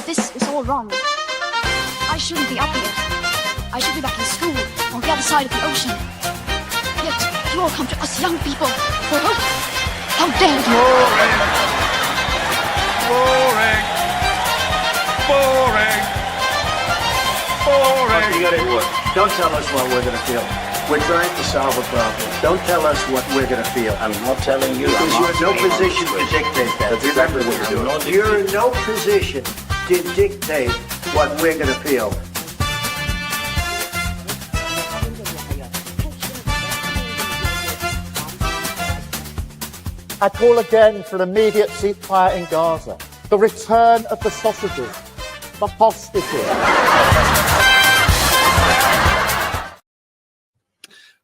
This is all wrong. I shouldn't be up here. I should be back in school on the other side of the ocean. Yet you all come to us young people for hope. How dare you! Boring. Boring. Boring. You gotta do it. Don't tell us what we're gonna feel. We're trying to solve a problem. Don't tell us what we're gonna feel. I'm not telling you. Because you're in no position to dictate that. Remember what you're doing. You're in no position to dictate what we're gonna feel. I call again for an immediate ceasefire in Gaza, the return of the sausages, the hostages.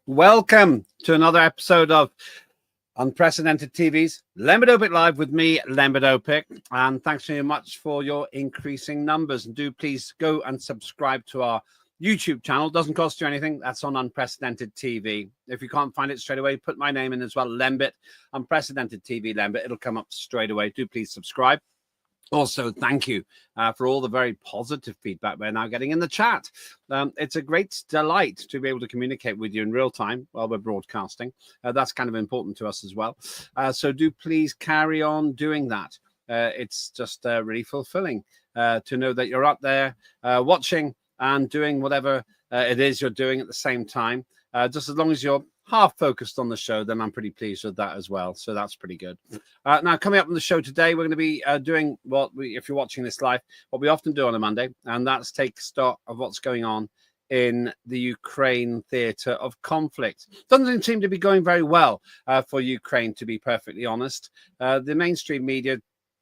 Welcome to another episode of Unprecedented TV's Lembit Öpik Live with me, Lembit Öpik. And thanks very much for your increasing numbers. And do please go and subscribe to our YouTube channel. Doesn't cost you anything. That's on Unprecedented TV. If you can't find it straight away, put my name in as well, Lembit, Unprecedented TV, Lembit. It'll come up straight away. Do please subscribe. Also, thank you for all the very positive feedback we're now getting in the chat. It's a great delight to be able to communicate with you in real time while we're broadcasting. That's kind of important to us as well. So do please carry on doing that. It's just really fulfilling to know that you're up there watching and doing whatever it is you're doing at the same time. Just as long as you're half focused on the show, then I'm pretty pleased with that as well. So that's pretty good. Now, coming up on the show today, we're going to be doing what we, if you're watching this live, what we often do on a Monday, and that's take stock of what's going on in the Ukraine theatre of conflict. Doesn't seem to be going very well for Ukraine, to be perfectly honest. The mainstream media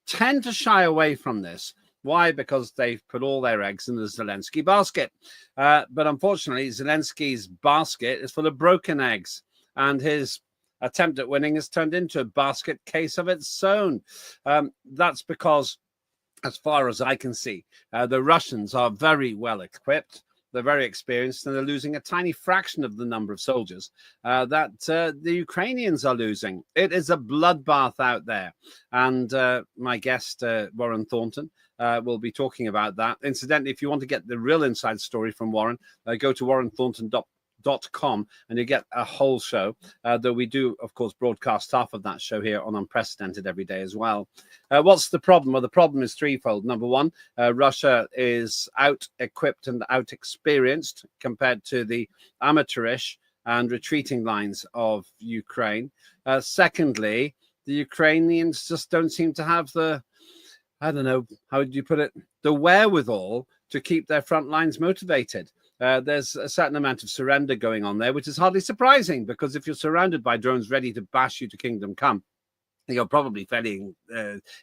tend to shy away from this. Why? Because they've put all their eggs in the Zelensky basket. But unfortunately, Zelensky's basket is full of broken eggs, and his attempt at winning has turned into a basket case of its own. That's because, as far as I can see, the Russians are very well equipped. They're very experienced, and they're losing a tiny fraction of the number of soldiers that the Ukrainians are losing. It is a bloodbath out there. And my guest, Warren Thornton, will be talking about that. Incidentally, if you want to get the real inside story from Warren, go to warrenthornton.com and you get a whole show, though we do, of course, broadcast half of that show here on Unprecedented every day as well. What's the problem? Well, the problem is threefold. Number one, Russia is out-equipped and out-experienced compared to the amateurish and retreating lines of Ukraine. Secondly, the Ukrainians just don't seem to have the, I don't know, how would you put it, the wherewithal to keep their front lines motivated. There's a certain amount of surrender going on there, which is hardly surprising, because if you're surrounded by drones ready to bash you to kingdom come, you're probably fairly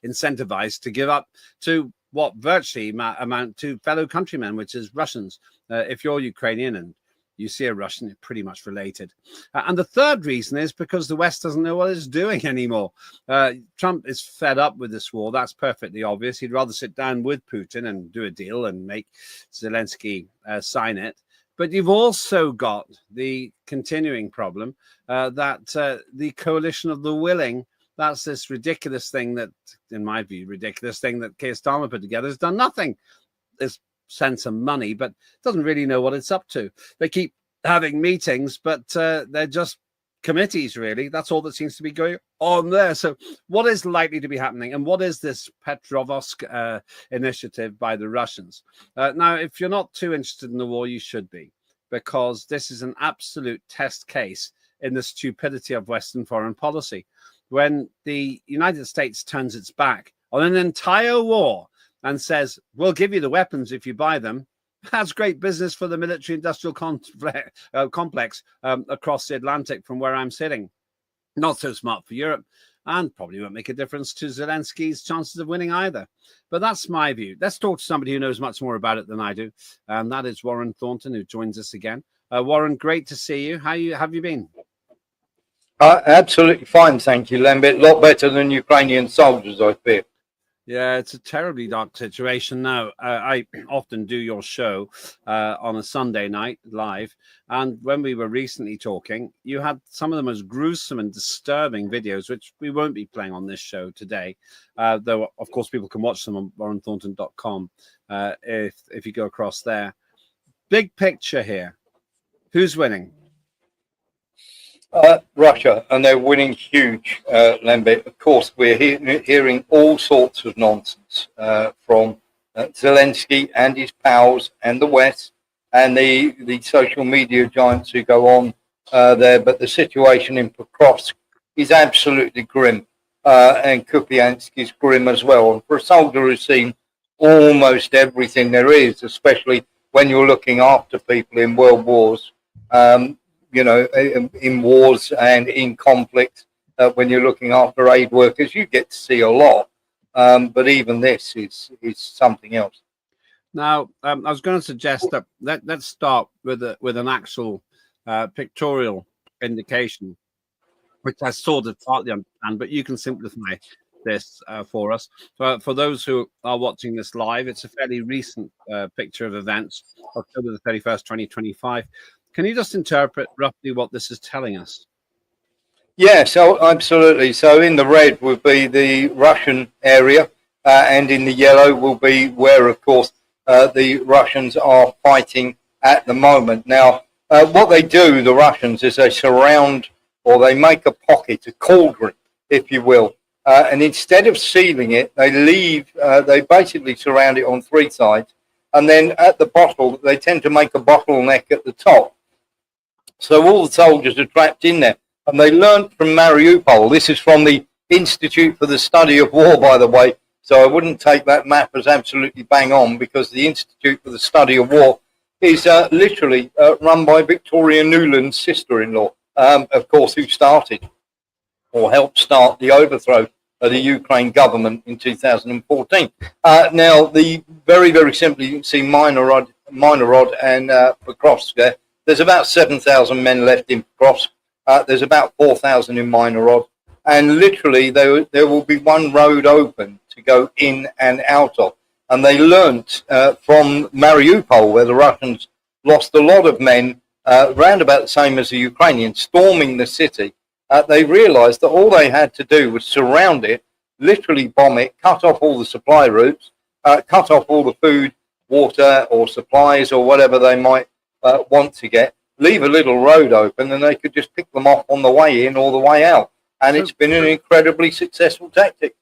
incentivized to give up to what virtually amount to fellow countrymen, which is Russians. If you're Ukrainian and you see a Russian, you're pretty much related. And the third reason is because the West doesn't know what it's doing anymore. Trump is fed up with this war. That's perfectly obvious. He'd rather sit down with Putin and do a deal and make Zelensky sign it. But you've also got the continuing problem that the coalition of the willing, that's this ridiculous thing that, in my view, ridiculous thing that Keir Starmer put together, has done nothing. It's send some money, but doesn't really know what it's up to. They keep having meetings, but they're just committees, really. That's all that seems to be going on there. So what is likely to be happening, and what is this Petrovsk initiative by the Russians? Now, if you're not too interested in the war, you should be, because this is an absolute test case in the stupidity of Western foreign policy. When the United States turns its back on an entire war and says, we'll give you the weapons if you buy them, that's great business for the military-industrial complex across the Atlantic from where I'm sitting. Not so smart for Europe, and probably won't make a difference to Zelensky's chances of winning either. But that's my view. Let's talk to somebody who knows much more about it than I do, and that is Warren Thornton, who joins us again. Warren, great to see you. How have you been? Absolutely fine, thank you, Lembit. A lot better than Ukrainian soldiers, I fear. Yeah, it's a terribly dark situation now. I often do your show on a Sunday night live. And when we were recently talking, you had some of the most gruesome and disturbing videos, which we won't be playing on this show today. Though, of course, people can watch them on warrenthornton.com if you go across there. Big picture here. Who's winning? Russia, and they're winning huge, Lembit. Of course, we're hearing all sorts of nonsense from Zelensky and his pals and the West and the social media giants who go on there. But the situation in Pokrovsk is absolutely grim, and Kupiansk is grim as well. And for a soldier who's seen almost everything there is, especially when you're looking after people in world wars, you know, in wars and in conflict, when you're looking after aid workers, you get to see a lot. But even this is something else. Now, I was going to suggest that let's start with an actual pictorial indication, which I sort of partly understand, but you can simplify this for us. For those who are watching this live, it's a fairly recent picture of events, October the 31st, 2025. Can you just interpret roughly what this is telling us? Yeah, so absolutely. So in the red would be the Russian area, and in the yellow will be where, of course, the Russians are fighting at the moment. Now, what they do, the Russians, is they surround, or they make a pocket, a cauldron, if you will, and instead of sealing it, they basically surround it on three sides, and then at the bottom, they tend to make a bottleneck at the top. So all the soldiers are trapped in there. And they learned from Mariupol. This is from the Institute for the Study of War, by the way. So I wouldn't take that map as absolutely bang on, because the Institute for the Study of War is literally run by Victoria Nuland's sister-in-law, of course, who started or helped start the overthrow of the Ukraine government in 2014. Now, the very, very simply, you can see Minorod and Pokrovsk there. There's about 7,000 men left in Pokrovsk. There's about 4,000 in Minorod. And literally, there will be one road open to go in and out of. And they learnt from Mariupol, where the Russians lost a lot of men, around about the same as the Ukrainians, storming the city. They realised that all they had to do was surround it, literally bomb it, cut off all the supply routes, cut off all the food, water, or supplies, or whatever they might want to get, leave a little road open, and they could just pick them off on the way in or the way out. And it's been an incredibly successful tactic.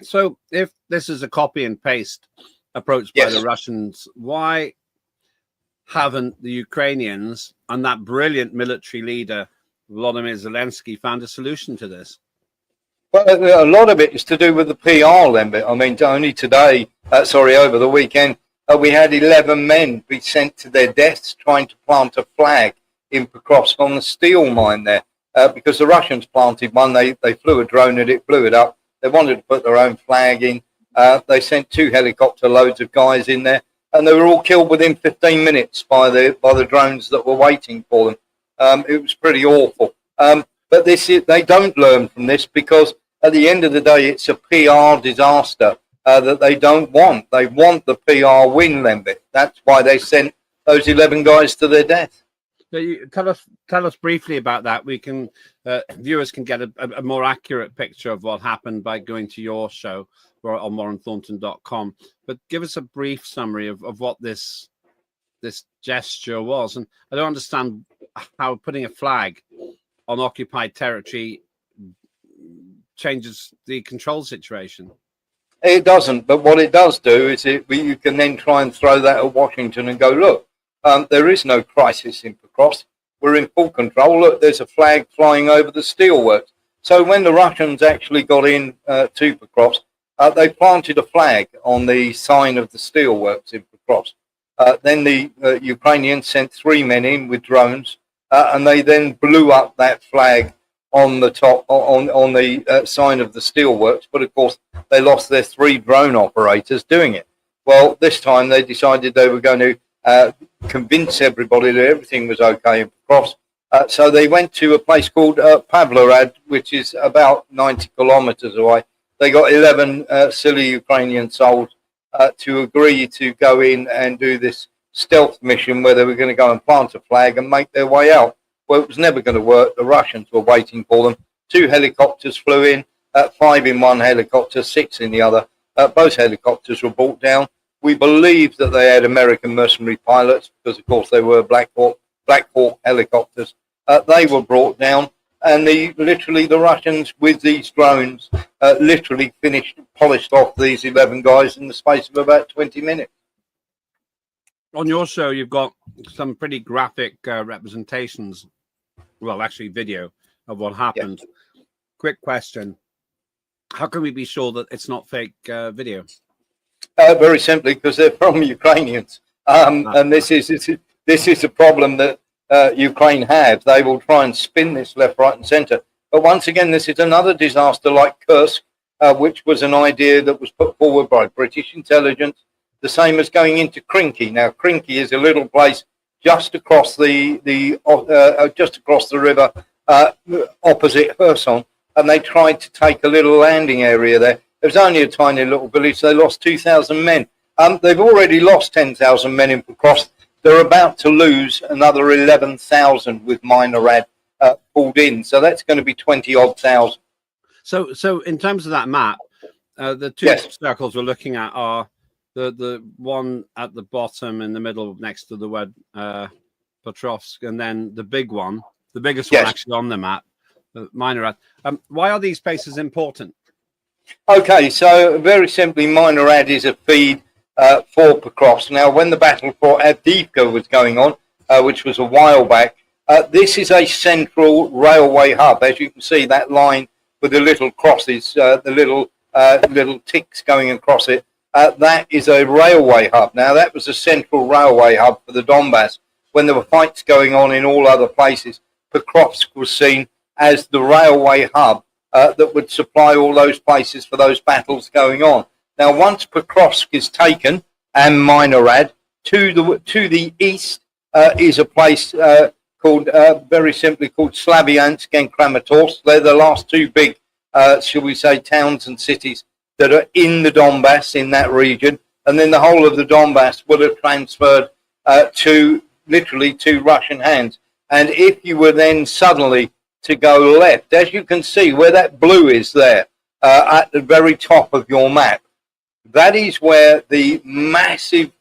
So if this is a copy and paste approach by the Russians, why haven't the Ukrainians and that brilliant military leader, Volodymyr Zelensky, found a solution to this? Well, a lot of it is to do with the PR, Lembit. I mean, only today, over the weekend, we had 11 men be sent to their deaths trying to plant a flag in Pokrovsk on the steel mine there, because the Russians planted one. They flew a drone at it, blew it up. They wanted to put their own flag in. They sent 2 helicopter loads of guys in there, and they were all killed within 15 minutes by the drones that were waiting for them. It was pretty awful. But they don't learn from this, because at the end of the day, it's a PR disaster that they don't want. They want the PR win, Lembit. That's why they sent those 11 guys to their death. Tell us briefly about that. We can viewers can get a more accurate picture of what happened by going to your show or on warrenthornton.com. But give us a brief summary of what this gesture was. And I don't understand how putting a flag on occupied territory changes the control situation. It doesn't, but what it does do is you can then try and throw that at Washington and go, look, there is no crisis in Pokrovsk. We're in full control. Look, there's a flag flying over the steelworks. So when the Russians actually got in to Pokrovsk, they planted a flag on the sign of the steelworks in Pokrovsk. Then the Ukrainians sent 3 men in with drones, and they then blew up that flag on the top, on the sign of the steelworks. But of course, they lost their 3 drone operators doing it. Well, this time they decided they were going to convince everybody that everything was okay in Pokrovsk. So they went to a place called Pavlorad, which is about 90 kilometers away. they got 11 silly Ukrainian souls to agree to go in and do this stealth mission where they were going to go and plant a flag and make their way out. Well, it was never going to work. The Russians were waiting for them. 2 helicopters flew in, 5 in one helicopter, 6 in the other. Both helicopters were brought down. We believe that they had American mercenary pilots because, of course, they were Black Hawk helicopters. They were brought down, and literally the Russians with these drones literally polished off these 11 guys in the space of about 20 minutes. On your show, you've got some pretty graphic representations, well, actually video of what happened. Yeah. Quick question. How can we be sure that it's not fake video? Very simply, because they're from Ukrainians. And this is a problem that Ukraine have. They will try and spin this left, right and centre. But once again, this is another disaster like Kursk, which was an idea that was put forward by British intelligence, the same as going into Krinky. Now, Krinky is a little place just across the river opposite Kherson, and they tried to take a little landing area there. It was only a tiny little village. They lost 2,000 men. They've already lost 10,000 men in Pokrovsk. They're about to lose another 11,000 with Minorad pulled in. So that's going to be 20-odd thousand. So in terms of that map, the two circles we're looking at are the one at the bottom in the middle next to the word Pokrovsk, and then the big one, the biggest one actually on the map, Minorad. Why are these places important? Okay, so very simply, Minorad is a feed for Pokrovsk. Now, when the battle for Avdiivka was going on, which was a while back, this is a central railway hub. As you can see, that line with the little crosses, the little ticks going across it, that is a railway hub. Now, that was a central railway hub for the Donbass. When there were fights going on in all other places, Pokrovsk was seen as the railway hub that would supply all those places for those battles going on. Now, once Pokrovsk is taken and Minorad, to the east is a place called, very simply called Slavyansk and Kramatorsk. They're the last two big, shall we say, towns and cities that are in the Donbass, in that region. And then the whole of the Donbass would have transferred literally to Russian hands. And if you were then suddenly to go left, as you can see where that blue is there at the very top of your map, that is where the massive,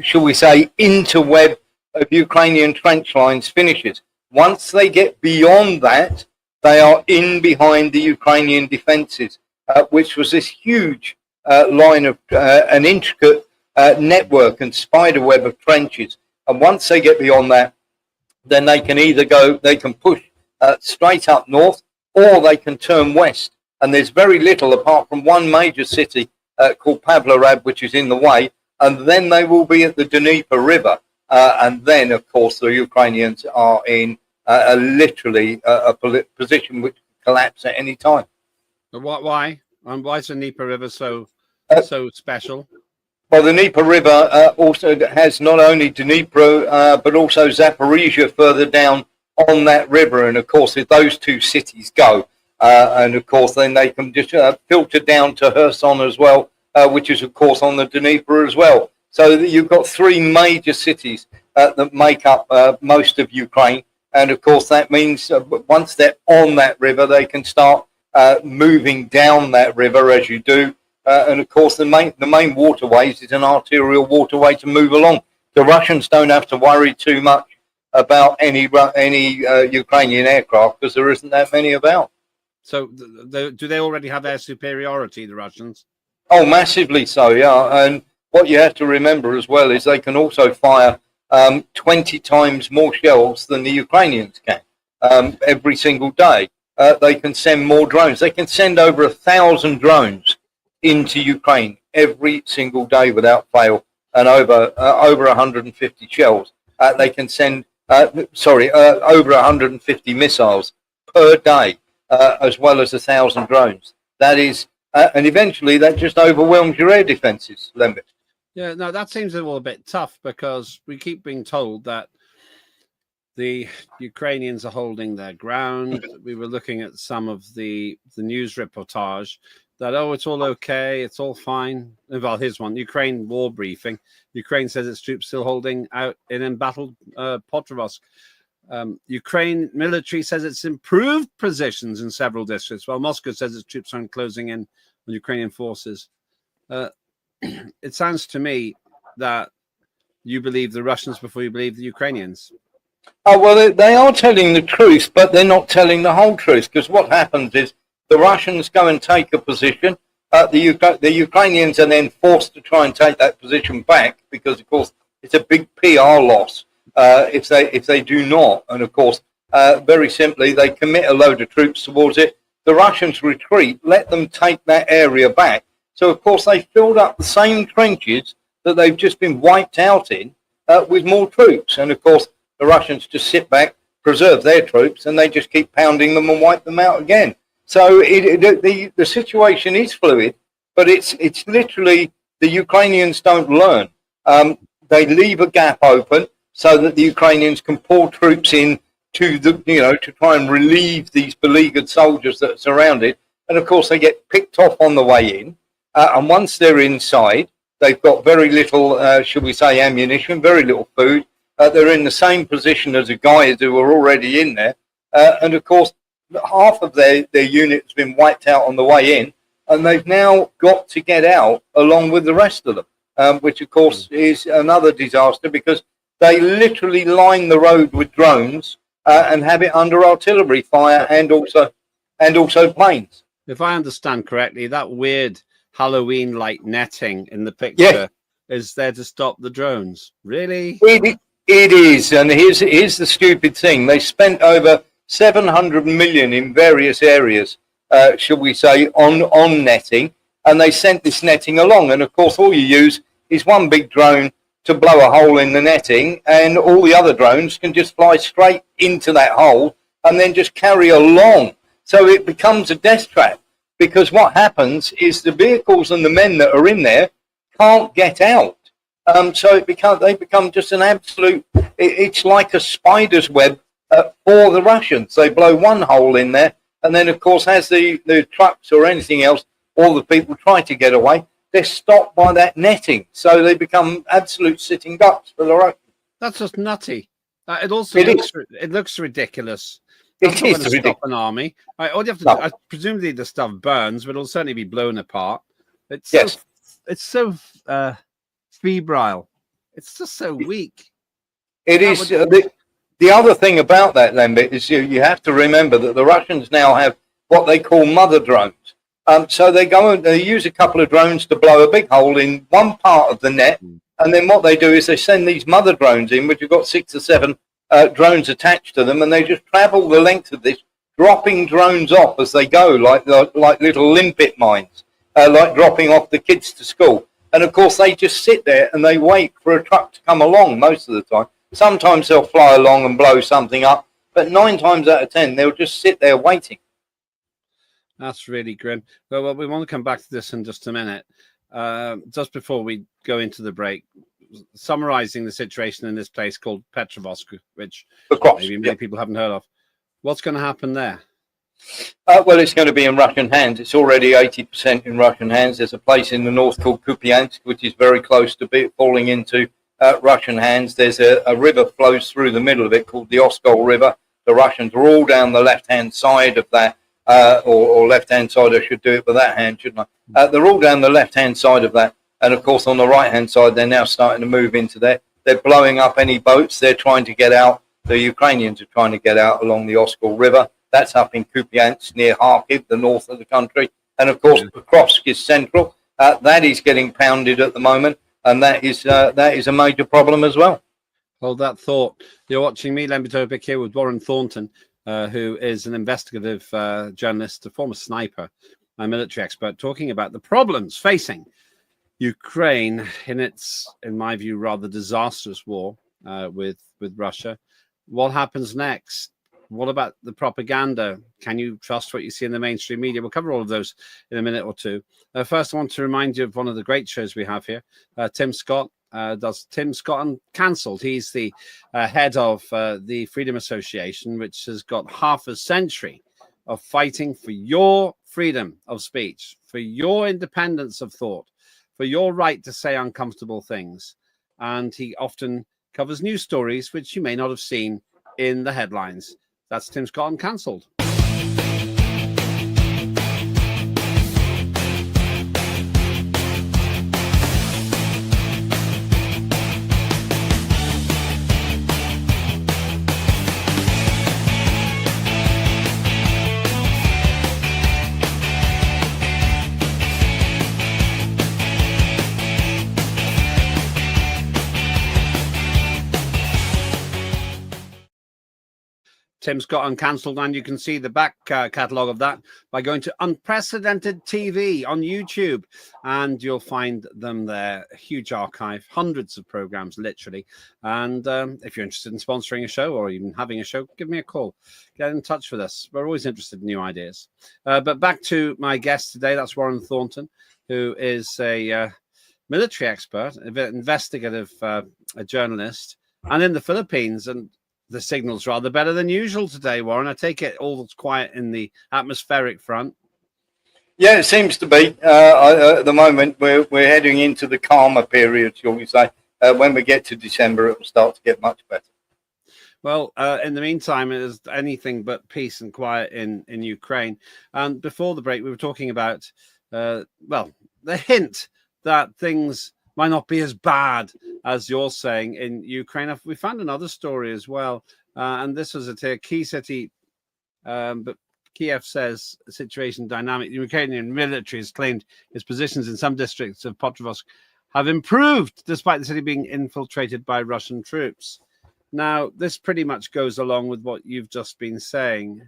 shall we say, interweb of Ukrainian trench lines finishes. Once they get beyond that, they are in behind the Ukrainian defences, which was this huge line of an intricate network and spider web of trenches. And once they get beyond that, then they can push straight up north, or they can turn west. And there's very little apart from one major city called Pavlorad, which is in the way, and then they will be at the Dnieper River. And then, of course, the Ukrainians are in literally a position which can collapse at any time. Why? And why is the Dnieper River so special? Well, the Dnieper River also has not only Dnieper, but also Zaporizhia further down on that river. And, of course, if those two cities go, and, of course, then they can just filter down to Kherson as well, which is, of course, on the Dnieper as well. So you've got three major cities that make up most of Ukraine. And, of course, that means once they're on that river, they can start moving down that river as you do. And, of course, the main waterways is an arterial waterway to move along. The Russians don't have to worry too much about any Ukrainian aircraft because there isn't that many about. So do they already have air superiority, the Russians? Oh, massively so, yeah. And what you have to remember as well is they can also fire 20 times more shells than the Ukrainians can every single day. They can send more drones. They can send over 1,000 drones into Ukraine every single day without fail, and over 150 shells. They can send, over 150 missiles per day, as well as 1,000 drones. That is, and eventually that just overwhelms your air defenses, Lembit. Yeah, no, that seems a little bit tough because we keep being told that the Ukrainians are holding their ground. We were looking at some of the news reportage that, oh, it's all okay, it's all fine. Well, here's one. Ukraine war briefing. Ukraine says its troops still holding out in embattled Potrovsk. Ukraine military says it's improved positions in several districts, while Moscow says its troops aren't closing in on Ukrainian forces. It sounds to me that you believe the Russians before you believe the Ukrainians. Oh, well, they are telling the truth, but they're not telling the whole truth, because what happens is the Russians go and take a position. The Ukrainians are then forced to try and take that position back, because, of course, it's a big PR loss if they do not. And, of course, very simply, they commit a load of troops towards it. The Russians retreat, let them take that area back. So, of course, they filled up the same trenches that they've just been wiped out in with more troops. And, of course, the Russians just sit back, preserve their troops, and they just keep pounding them and wipe them out again. So the situation is fluid, but it's literally the Ukrainians don't learn. They leave a gap open so that the Ukrainians can pour troops in to try and relieve these beleaguered soldiers that are surrounded. And of course, they get picked off on the way in. And once they're inside, they've got very little, shall we say, ammunition, very little food. They're in the same position as the guys who are already in there. And of course, half of their unit has been wiped out on the way in, and they've now got to get out along with the rest of them, which of course is another disaster, because they literally line the road with drones and have it under artillery fire and also planes. If I understand correctly, that weird Halloween-like netting in the picture is there to stop the drones. Really? It is, and here's the stupid thing. They spent over 700 million in various areas, shall we say, on netting, and they sent this netting along. And of course, all you use is one big drone to blow a hole in the netting, and all the other drones can just fly straight into that hole and then just carry along. So it becomes a death trap, because what happens is the vehicles and the men that are in there can't get out. So they become just an absolute, it's like a spider's web for the Russians. They blow one hole in there, and then, of course, as the trucks or anything else, all the people try to get away, they're stopped by that netting. So they become absolute sitting ducks for the Russians. That's just nutty. It looks ridiculous. That's not going to stop an army. All you have to do, presumably the stuff burns, but it'll certainly be blown apart. It's so febrile. It's just so weak. It is. The other thing about that, Lembit, is you have to remember that the Russians now have what they call mother drones. So they go and they use a couple of drones to blow a big hole in one part of the net, and then what they do is they send these mother drones in, which have got 6 or 7 drones attached to them, and they just travel the length of this, dropping drones off as they go, like little limpet mines, like dropping off the kids to school. And of course, they just sit there and they wait for a truck to come along most of the time. Sometimes they'll fly along and blow something up, but 9 times out of 10, they'll just sit there waiting. That's really grim. Well, we want to come back to this in just a minute. Just before we go into the break, summarizing the situation in this place called Petrovsk, which many people haven't heard of. What's going to happen there? Well, it's going to be in Russian hands. It's already 80% in Russian hands. There's a place in the north called Kupiansk, which is very close to falling into Russian hands. There's a river flows through the middle of it called the Oskol River. The Russians are all down the left-hand side of that, or left-hand side. I should do it with that hand, shouldn't I? They're all down the left-hand side of that. And, of course, on the right-hand side, they're now starting to move into there. They're blowing up any boats. They're trying to get out. The Ukrainians are trying to get out along the Oskol River. That's up in Kupiansk, near Kharkiv, the north of the country. And, of course, Pokrovsk is central. That is getting pounded at the moment. And that is a major problem as well. Hold that thought. You're watching me, Lembit Öpik, here with Warren Thornton, who is an investigative journalist, a former sniper, a military expert, talking about the problems facing Ukraine in its, in my view, rather disastrous war with Russia. What happens next? What about the propaganda? Can you trust what you see in the mainstream media? We'll cover all of those in a minute or two. First, I want to remind you of one of the great shows we have here. Tim Scott does Tim Scott Uncancelled. He's the head of the Freedom Association, which has got half a century of fighting for your freedom of speech, for your independence of thought, for your right to say uncomfortable things. And he often covers news stories which you may not have seen in the headlines. That's Tim Scott Uncancelled. Tim Scott Uncancelled, and you can see the back catalogue of that by going to Unprecedented TV on YouTube, and you'll find them there. A huge archive, hundreds of programs, literally. And if you're interested in sponsoring a show or even having a show, give me a call. Get in touch with us. We're always interested in new ideas. But back to my guest today. That's Warren Thornton, who is a military expert, an investigative journalist, and in the Philippines. And the signal's rather better than usual today, Warren. I take it all's quiet in the atmospheric front. Yeah, it seems to be. At the moment, we're heading into the calmer period, shall we say. When we get to December, it will start to get much better. Well, in the meantime, it is anything but peace and quiet in Ukraine. And before the break, we were talking about, the hint that things might not be as bad as you're saying in Ukraine. We found another story as well, and this was at a key city, but Kiev says situation dynamic. The Ukrainian military has claimed its positions in some districts of Potrovsk have improved despite the city being infiltrated by Russian troops. Now, this pretty much goes along with what you've just been saying.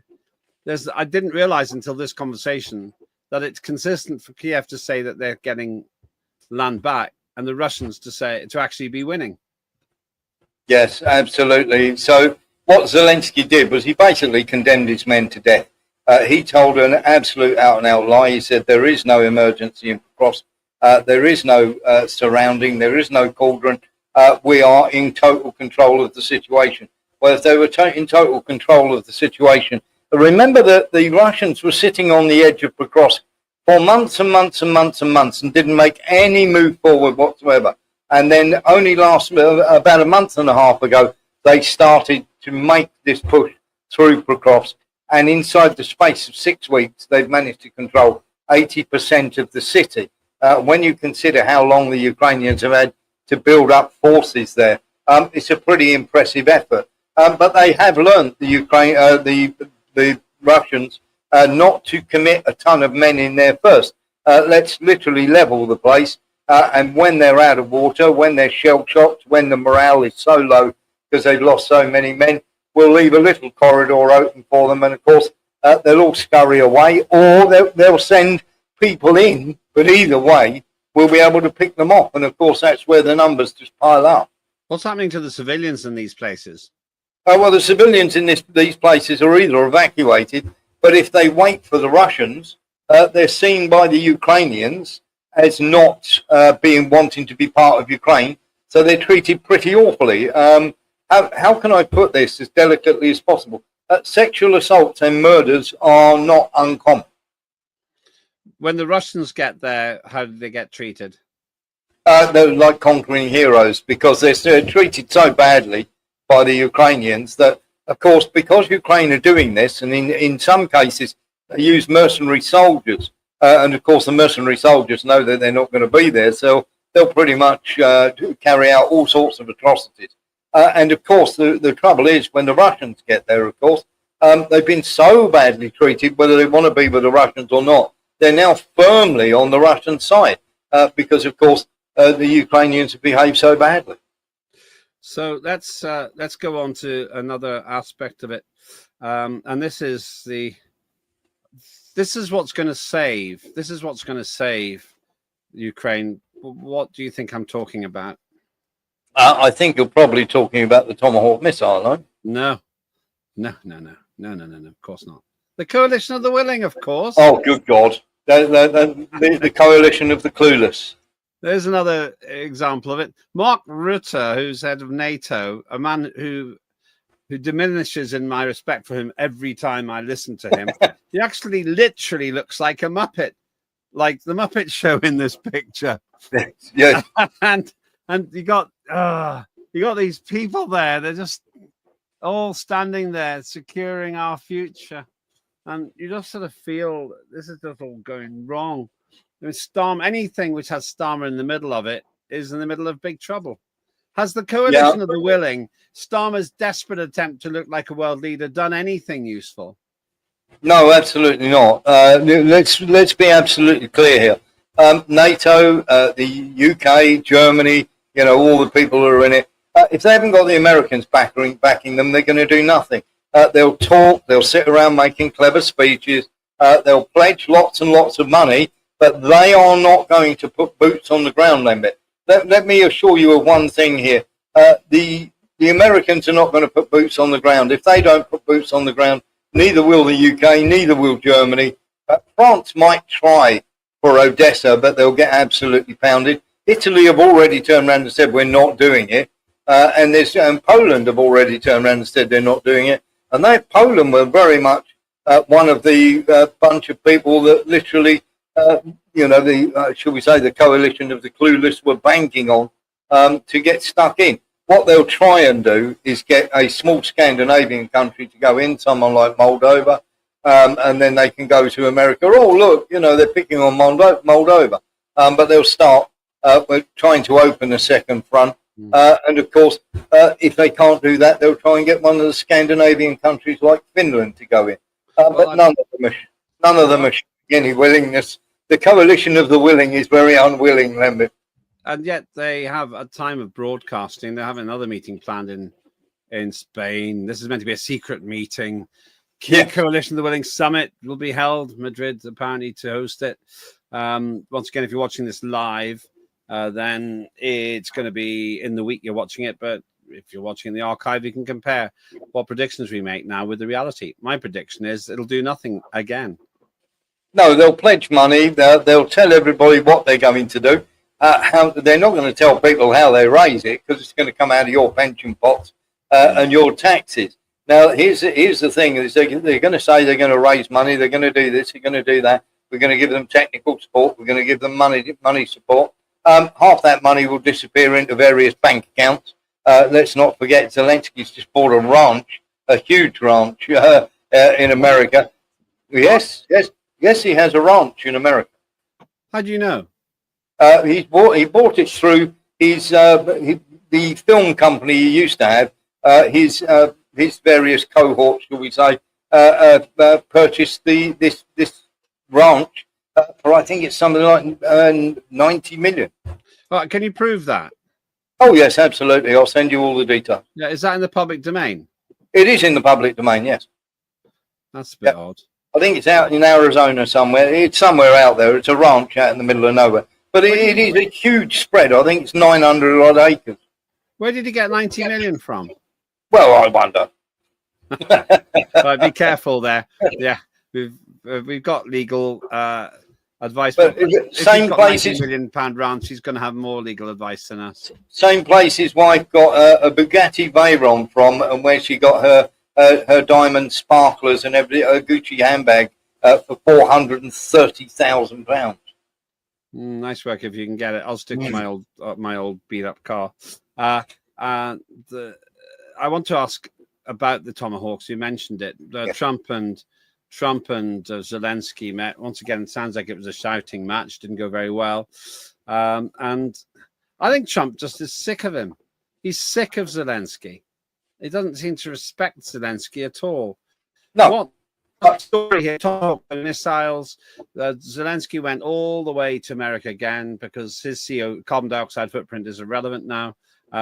I didn't realize until this conversation that it's consistent for Kiev to say that they're getting land back, and the Russians to actually be winning. Yes, absolutely. So what Zelensky did was he basically condemned his men to death. He told an absolute out-and-out lie. He said there is no emergency in Pokrovsk. There is no surrounding. There is no cauldron. We are in total control of the situation. Well, if they were in total control of the situation, remember that the Russians were sitting on the edge of Pokrovsk for months and months and months and months and didn't make any move forward whatsoever. And then only about a month and a half ago, they started to make this push through Pokrovsk. And inside the space of 6 weeks, they've managed to control 80% of the city. When you consider how long the Ukrainians have had to build up forces there, it's a pretty impressive effort. But they have learned, the Russians, not to commit a ton of men in there first. Let's literally level the place. And when they're out of water, when they're shell-shocked, when the morale is so low because they've lost so many men, we'll leave a little corridor open for them. And, of course, they'll all scurry away, or they'll send people in. But either way, we'll be able to pick them off. And, of course, that's where the numbers just pile up. What's happening to the civilians in these places? Well, the civilians in these places are either evacuated, but if they wait for the Russians, they're seen by the Ukrainians as not wanting to be part of Ukraine. So they're treated pretty awfully. How can I put this as delicately as possible? Sexual assaults and murders are not uncommon. When the Russians get there, how do they get treated? They're like conquering heroes because they're treated so badly by the Ukrainians that, of course, because Ukraine are doing this, and in some cases they use mercenary soldiers, and of course the mercenary soldiers know that they're not going to be there, so they'll pretty much carry out all sorts of atrocities. And of course the trouble is when the Russians get there, of course, they've been so badly treated, whether they want to be with the Russians or not, they're now firmly on the Russian side because, of course, the Ukrainians have behaved so badly. So let's go on to another aspect of it, and this is what's going to save. This is what's going to save Ukraine. What do you think I'm talking about? I think you're probably talking about the Tomahawk missile, no? No. Of course not. The coalition of the willing, of course. Oh, good God! The coalition of the clueless. There's another example of it. Mark Rutte, who's head of NATO, a man who diminishes in my respect for him every time I listen to him. He actually literally looks like a Muppet, like the Muppet Show in this picture. Yes. and you got these people there. They're just all standing there, securing our future, and you just sort of feel this is just all going wrong. I mean, anything which has Starmer in the middle of it is in the middle of big trouble. Has the coalition of the willing, Starmer's desperate attempt to look like a world leader, done anything useful? No, absolutely not. Let's be absolutely clear here. NATO, the UK, Germany, all the people who are in it. If they haven't got the Americans backing them, they're going to do nothing. They'll talk, they'll sit around making clever speeches, they'll pledge lots and lots of money, but they are not going to put boots on the ground, Lembit. Let me assure you of one thing here. The Americans are not going to put boots on the ground. If they don't put boots on the ground, neither will the UK, neither will Germany. France might try for Odessa, but they'll get absolutely pounded. Italy have already turned around and said, we're not doing it. And Poland have already turned around and said they're not doing it. And Poland were very much one of the bunch of people that literally, shall we say, the coalition of the clueless were banking on to get stuck in. What they'll try and do is get a small Scandinavian country to go in, someone like Moldova, and then they can go to America. Oh, look, they're picking on Moldova. But they'll start trying to open a second front. And of course, if they can't do that, they'll try and get one of the Scandinavian countries like Finland to go in. But none of them are showing any willingness. The coalition of the willing is very unwilling, Lembit. And yet they have a time of broadcasting. They have another meeting planned in Spain. This is meant to be a secret meeting. Coalition of the Willing Summit will be held. Madrid apparently to host it. Once again, if you're watching this live, then it's going to be in the week you're watching it. But if you're watching in the archive, you can compare what predictions we make now with the reality. My prediction is it'll do nothing again. No, they'll pledge money. They'll tell everybody what they're going to do. They're not going to tell people how they raise it because it's going to come out of your pension pots and your taxes. Now, here's the thing: is they're going to say they're going to raise money, they're going to do this, they're going to do that. We're going to give them technical support. We're going to give them money support. Half that money will disappear into various bank accounts. Let's not forget Zelensky's just bought a ranch, a huge ranch in America. Yes, he has a ranch in America. How do you know? He bought it through the film company he used to have. His various cohorts, shall we say, purchased this ranch for, I think it's something like 90 million. Right, can you prove that? Oh yes, absolutely. I'll send you all the details. Yeah, is that in the public domain? It is in the public domain. Yes. That's a bit odd. I think it's out in Arizona somewhere. It's somewhere out there. It's a ranch out in the middle of nowhere. But it is a huge spread. I think it's 900 odd acres. Where did he get 90 million from? Well, I wonder. Right, be careful there. Yeah, we've got legal advice. But same places. £90 million ranch, he's going to have more legal advice than us. Same place his wife got a Bugatti Veyron from, and where she got her diamond sparklers and everything, a Gucci handbag for £430,000. Nice work if you can get it. I'll stick to my old beat up car. I want to ask about the Tomahawks. You mentioned it. Trump and Zelensky met once again. It sounds like it was a shouting match. Didn't go very well. And I think Trump just is sick of him. He's sick of Zelensky. He doesn't seem to respect Zelensky at all. No. What story here? Talk missiles. Zelensky went all the way to America again because his CO carbon dioxide footprint is irrelevant now.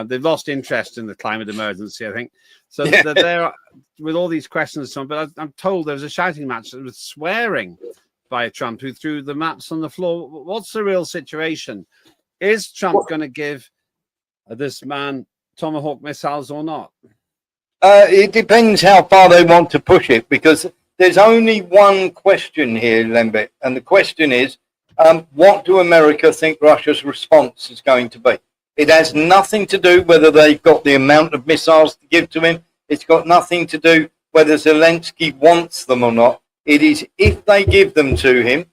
They've lost interest in the climate emergency, I think. So they're there with all these questions. But I'm told there was a shouting match with swearing by Trump, who threw the maps on the floor. What's the real situation? Is Trump going to give this man Tomahawk missiles or not? It depends how far they want to push it, because there's only one question here, Lembit, and the question is, what do America think Russia's response is going to be? It has nothing to do whether they've got the amount of missiles to give to him. It's got nothing to do whether Zelensky wants them or not. It is if they give them to him,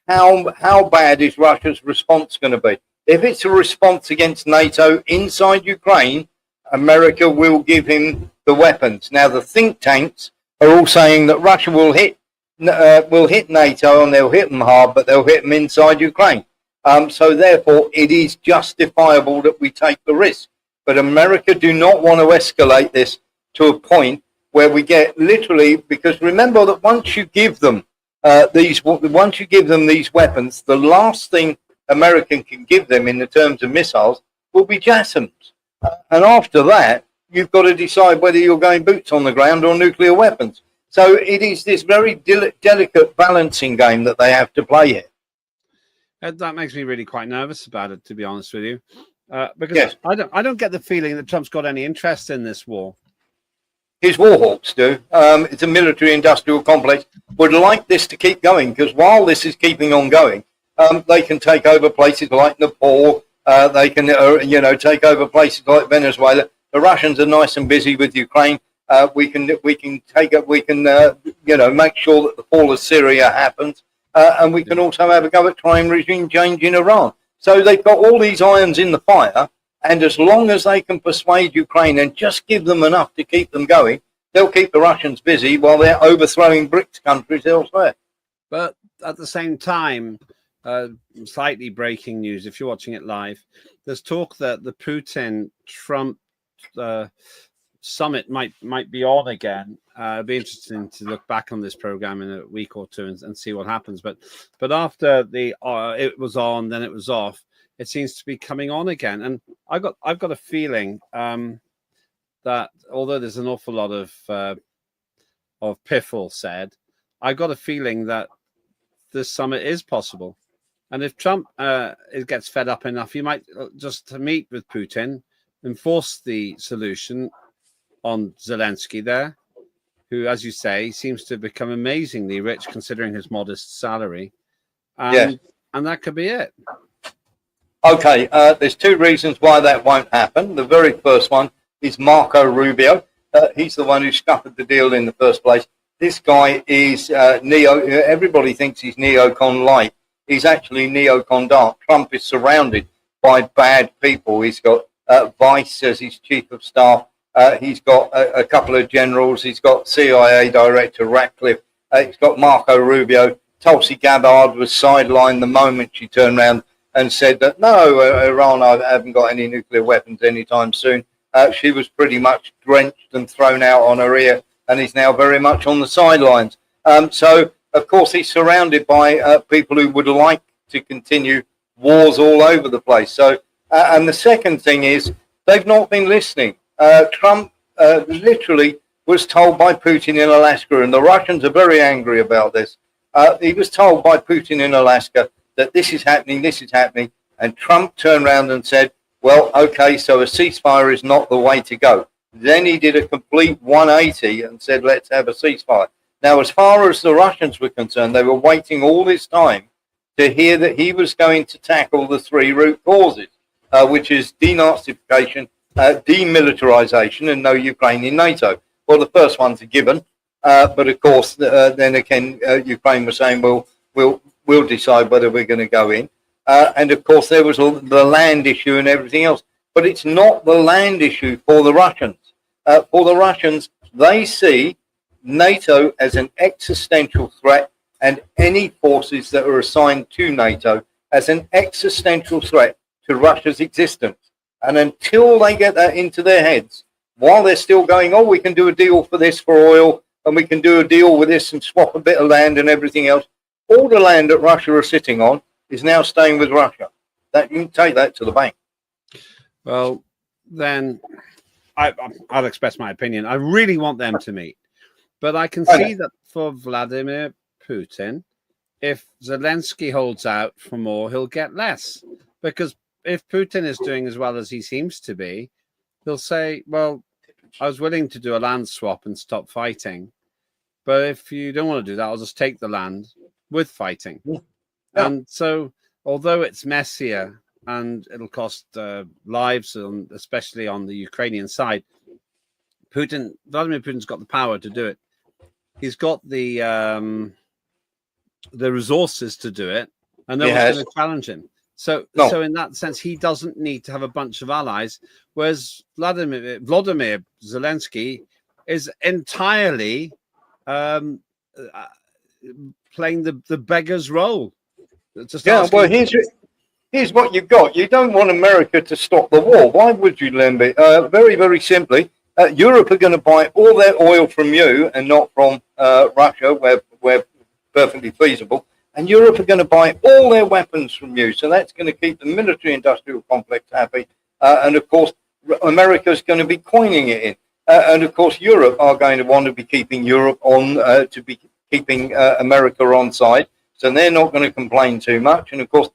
how bad is Russia's response going to be? If it's a response against NATO inside Ukraine, America will give him the weapons. Now, the think tanks are all saying that Russia will hit NATO, and they'll hit them hard, but they'll hit them inside Ukraine. So therefore, it is justifiable that we take the risk. But America do not want to escalate this to a point where we get literally, because remember that once you give them these weapons, the last thing American can give them in the terms of missiles will be JASSMs. And after that, you've got to decide whether you're going boots on the ground or nuclear weapons. So it is this very delicate balancing game that they have to play here. That makes me really quite nervous about it, to be honest with you, because Yes. I don't get the feeling that Trump's got any interest in this war. His war hawks do. It's a military-industrial complex. Would like this to keep going, because while this is keeping on going, they can take over places like Nepal. They can, take over places like Venezuela. The Russians are nice and busy with Ukraine. We can take it. We can, make sure that the fall of Syria happens, and we can also have a go at trying regime change in Iran. So they've got all these irons in the fire, and as long as they can persuade Ukraine and just give them enough to keep them going, they'll keep the Russians busy while they're overthrowing BRICS countries elsewhere. But at the same time, slightly breaking news, if you're watching it live, there's talk that the Putin-Trump summit might be on again. It'd be interesting to look back on this program in a week or two and see what happens. But after it was on, then it was off. It seems to be coming on again, and I've got a feeling that although there's an awful lot of piffle said, I've got a feeling that this summit is possible. And if Trump gets fed up enough, he might just meet with Putin, enforce the solution on Zelensky there, who, as you say, seems to have become amazingly rich considering his modest salary. And that could be it. Okay, there's two reasons why that won't happen. The very first one is Marco Rubio. He's the one who scuppered the deal in the first place. This guy is everybody thinks he's neocon light. He's actually neocon dark. Trump is surrounded by bad people. He's got Vice as his chief of staff. He's got a couple of generals. He's got CIA Director Ratcliffe. He's got Marco Rubio. Tulsi Gabbard was sidelined the moment she turned around and said that, no, Iran haven't got any nuclear weapons anytime soon. She was pretty much drenched and thrown out on her ear, and he's now very much on the sidelines. So, of course, he's surrounded by people who would like to continue wars all over the place. So, and the second thing is they've not been listening. Trump literally was told by Putin in Alaska, and the Russians are very angry about this. He was told by Putin in Alaska that this is happening, and Trump turned around and said, well, okay, so a ceasefire is not the way to go. Then he did a complete 180 and said, let's have a ceasefire. Now, as far as the Russians were concerned, they were waiting all this time to hear that he was going to tackle the three root causes, which is denazification, demilitarization, and no Ukraine in NATO. Well, the first one's a given, but of course, then again, Ukraine was saying, well, we'll decide whether we're going to go in. And of course, there was the land issue and everything else. But it's not the land issue for the Russians. For the Russians, they see NATO as an existential threat, and any forces that are assigned to NATO as an existential threat to Russia's existence. And until they get that into their heads, while they're still going, oh, we can do a deal for this for oil, and we can do a deal with this and swap a bit of land and everything else, all the land that Russia are sitting on is now staying with Russia. That you can take that to the bank. Well, then I'll express my opinion. I really want them to meet. But I can see that for Vladimir Putin, if Zelensky holds out for more, he'll get less. Because if Putin is doing as well as he seems to be, he'll say, well, I was willing to do a land swap and stop fighting. But if you don't want to do that, I'll just take the land with fighting. Yeah. And so, although it's messier and it'll cost lives, especially on the Ukrainian side, Vladimir Putin's got the power to do it. He's got the the resources to do it, and no He one's has. going to challenge him. So, No. so in that sense, he doesn't need to have a bunch of allies. Whereas Vladimir Zelensky is entirely playing the beggar's role. Just Yeah, well, asking, here's what you've got. You don't want America to stop the war. Why would you, Lembit? Very, very simply, Europe are going to buy all their oil from you and not from Russia, where perfectly feasible. And Europe are going to buy all their weapons from you. So that's going to keep the military-industrial complex happy. And, of course, America's going to be coining it in. And, of course, Europe are going to want to be keeping Europe on, to be keeping America on side. So they're not going to complain too much. And, of course,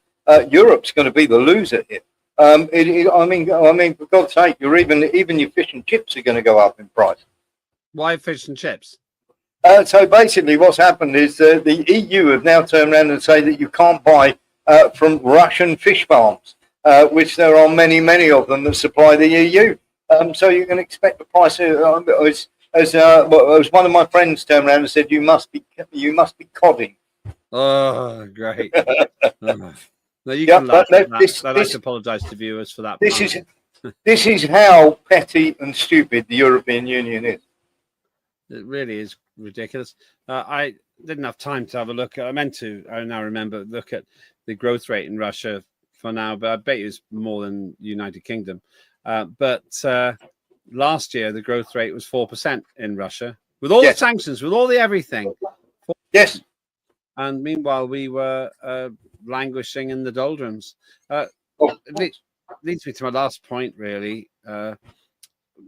Europe's going to be the loser here. I mean, for God's sake, even your fish and chips are going to go up in price. why fish and chips? So basically, what's happened is the EU have now turned around and say that you can't buy from Russian fish farms, which there are many, many of them that supply the EU. So you can expect the price. As one of my friends turned around and said, you must be codding. Oh, great. No, you Yeah, can laugh but at that. I'd like to apologise to viewers for that. This is how petty and stupid the European Union is. It really is ridiculous. I didn't have time to have a look. I meant to. I now remember look at the growth rate in Russia for now, but I bet it's more than United Kingdom. But last year the growth rate was 4% in Russia, with all the sanctions, with all the everything. Yes. And meanwhile, we were languishing in the doldrums. It leads me to my last point, really.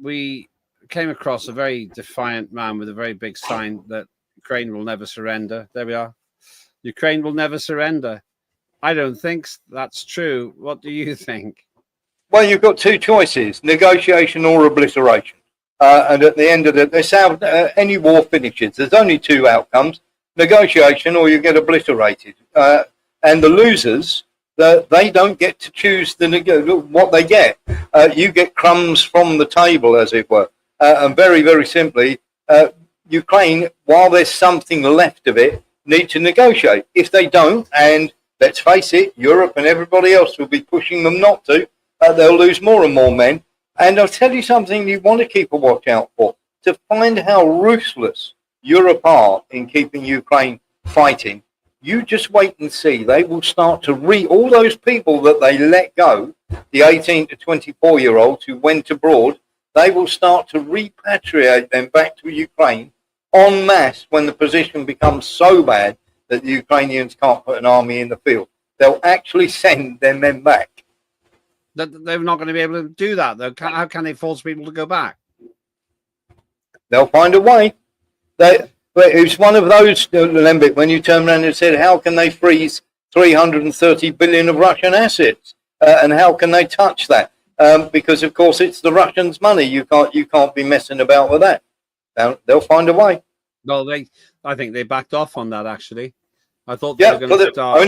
We came across a very defiant man with a very big sign that Ukraine will never surrender. There we are. Ukraine will never surrender. I don't think that's true. What do you think? Well, you've got two choices: negotiation or obliteration. And at the end of this, any war finishes. There's only two outcomes: negotiation or you get obliterated. And the losers, they don't get to choose what they get. You get crumbs from the table, as it were. And very, very simply, Ukraine, while there's something left of it, need to negotiate. If they don't, and let's face it, Europe and everybody else will be pushing them not to, they'll lose more and more men. And I'll tell you something you want to keep a watch out for. To find how ruthless Europe are in keeping Ukraine fighting, you just wait and see. They will start to all those people that they let go, the 18 to 24-year-olds who went abroad, they will start to repatriate them back to Ukraine en masse when the position becomes so bad that the Ukrainians can't put an army in the field. They'll actually send their men back. They're not going to be able to do that, though. How can they force people to go back? They'll find a way. It's one of those, Lembit, when you turn around and said, how can they freeze 330 billion of Russian assets? And how can they touch that? Because, of course, it's the Russians' money. You can't be messing about with that. They'll find a way. Well, I think they backed off on that, actually. I thought they were going to start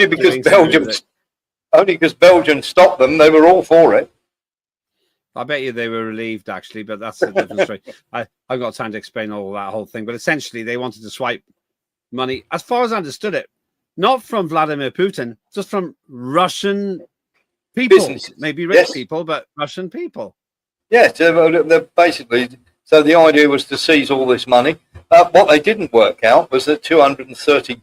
only because Belgium stopped them. They were all for it. I bet you they were relieved, actually, but that's a different story. I've got time to explain that whole thing, but essentially they wanted to swipe money, as far as I understood it, not from Vladimir Putin, just from Russian people. Businesses. Maybe rich people, but Russian people. Yes, they're basically. So the idea was to seize all this money. What they didn't work out was that 230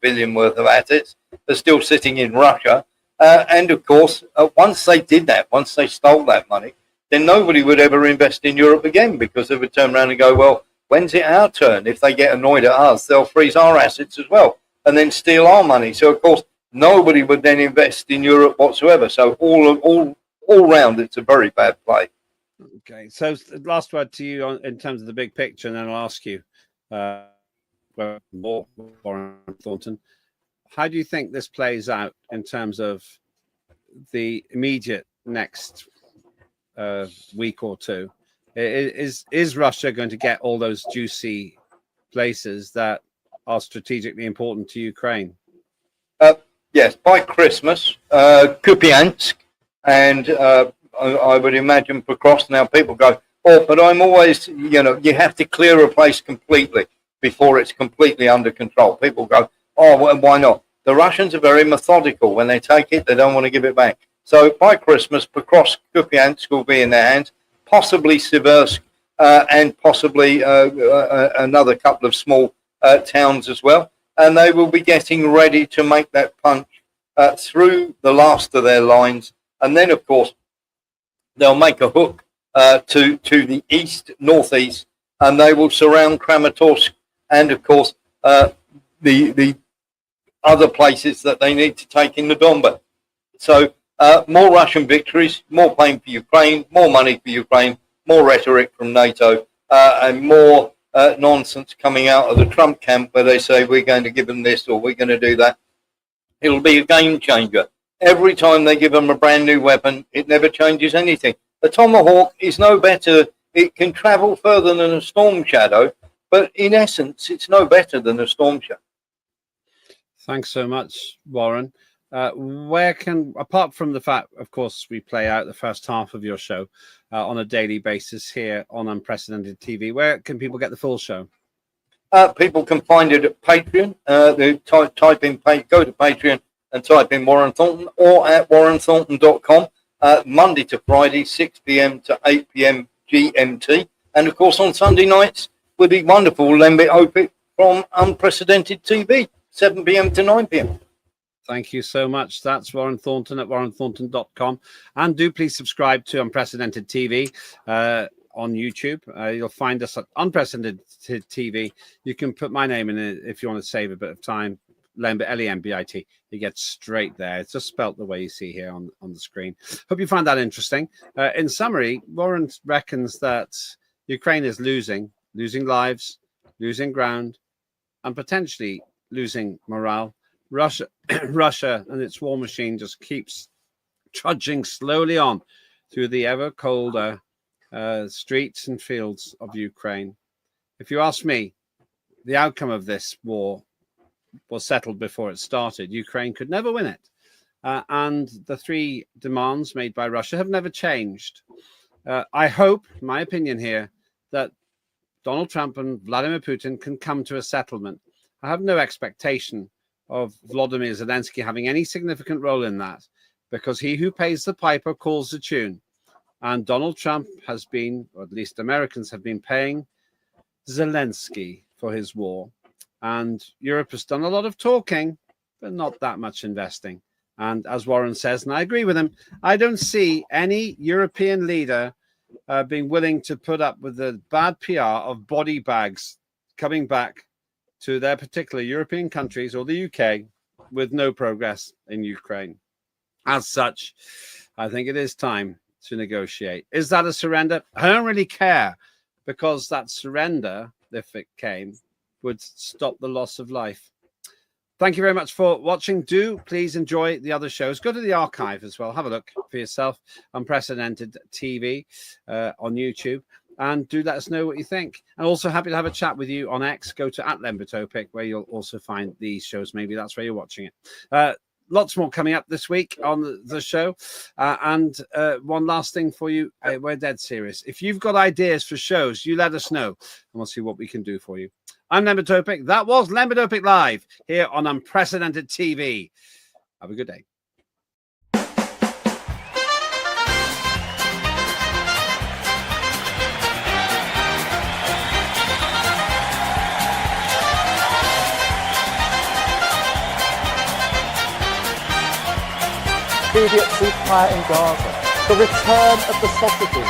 billion worth of assets are still sitting in Russia. And of course, once they did that, once they stole that money, then nobody would ever invest in Europe again, because they would turn around and go, well, when's it our turn? If they get annoyed at us, they'll freeze our assets as well and then steal our money. So, of course, nobody would then invest in Europe whatsoever. So all round, it's a very bad play. Okay, so last word to you in terms of the big picture, and then I'll ask you more, Thornton. How do you think this plays out in terms of the immediate next week or two? Is Russia going to get all those juicy places that are strategically important to Ukraine? Yes, by Christmas, Kupiansk and I would imagine Pokrovsk. Now people go, oh, but I'm always, you have to clear a place completely before it's completely under control. People go, oh, well, why not? The Russians are very methodical. When they take it, they don't want to give it back. So by Christmas, Pokrovsk, Kupiansk will be in their hands, possibly Siversk, and possibly another couple of small towns as well. And they will be getting ready to make that punch through the last of their lines. And then, of course, they'll make a hook to the east, northeast, and they will surround Kramatorsk and, of course, the other places that they need to take in the Donbass. So more Russian victories, more pain for Ukraine, more money for Ukraine, more rhetoric from NATO, and more nonsense coming out of the Trump camp where they say we're going to give them this or we're going to do that. It'll be a game changer. Every time they give them a brand new weapon, it never changes anything. The Tomahawk is no better. It can travel further than a Storm Shadow, but in essence, it's no better than a Storm Shadow. Thanks so much, Warren. Where can, apart from the fact, of course, we play out the first half of your show on a daily basis here on Unprecedented TV, where can people get the full show? People can find it at Patreon. They type in, go to Patreon and type in Warren Thornton, or at warrenthornton.com, Monday to Friday, 6 p.m. to 8 p.m. GMT. And, of course, on Sunday nights with the wonderful Lembit Öpik from Unprecedented TV, 7 p.m. to 9 p.m. Thank you so much. That's Warren Thornton at warrenthornton.com. And do please subscribe to Unprecedented TV on YouTube. You'll find us at Unprecedented TV. You can put my name in it if you want to save a bit of time. Lembit, L-E-M-B-I-T. You get straight there. It's just spelt the way you see here on the screen. Hope you find that interesting. In summary, Warren reckons that Ukraine is losing lives, losing ground, and potentially losing morale. Russia and its war machine just keeps trudging slowly on through the ever colder streets and fields of Ukraine. If you ask me, the outcome of this war was settled before it started. Ukraine could never win it. And the three demands made by Russia have never changed. I hope, my opinion here, that Donald Trump and Vladimir Putin can come to a settlement. I have no expectation of Volodymyr Zelensky having any significant role in that, because he who pays the piper calls the tune. And Donald Trump has been, or at least Americans have been, paying Zelensky for his war. And Europe has done a lot of talking, but not that much investing. And as Warren says, and I agree with him, I don't see any European leader being willing to put up with the bad PR of body bags coming back to their particular European countries or the UK with no progress in Ukraine. As such, I think it is time to negotiate. Is that a surrender? I don't really care, because that surrender, if it came, would stop the loss of life. Thank you very much for watching. Do please enjoy the other shows. Go to the archive as well. Have a look for yourself. Unprecedented TV on YouTube. And do let us know what you think. And also happy to have a chat with you on X. Go to @Lembit Öpik, where you'll also find these shows. Maybe that's where you're watching it. Lots more coming up this week on the show. And one last thing for you. We're dead serious. If you've got ideas for shows, you let us know, and we'll see what we can do for you. I'm Lembit Öpik. That was Lembit Öpik Live here on Unprecedented TV. Have a good day. Immediate ceasefire in Gaza, the return of the sausages.